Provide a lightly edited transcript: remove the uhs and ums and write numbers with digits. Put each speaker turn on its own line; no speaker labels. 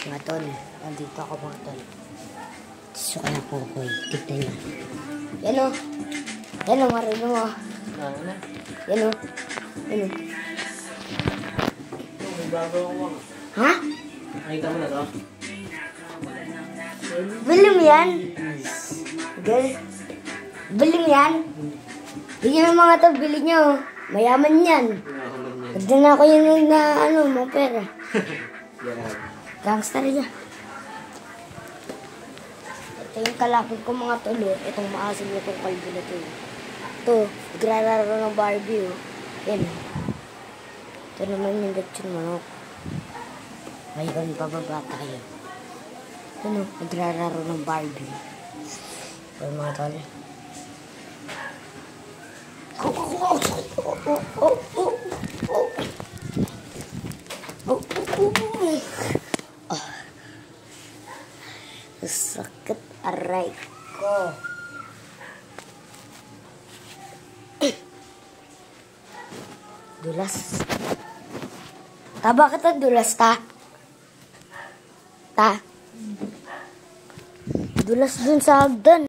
Mga tol, nandito ako mga tol. Suka na po ko. Tignan nyo. Yan o. Yan o, marino mo.
Ano?
Yan o. Yan o.
May bago ako.
Ha?
Nakita mo na to?
Bili mo yan? Girl. Bili mo yan? Bili nyo mga tol, bili nyo. Mayaman yan. Nagdan na ako yun na mga pera. Gangster niya. Ito yung kalapit ko mga tulo. Itong maasim na itong kalbo na ito. Ito, nagrararo ng Barbie. Oh. Yan. Ito naman yung lechon manok. Ngayon, pababata kayo. Ito no, nagrararo ng Barbie. Ito mga tol. Sakit aray ko. Dulas. Bakit ang dulas, ta? Dulas dun sa hagdan.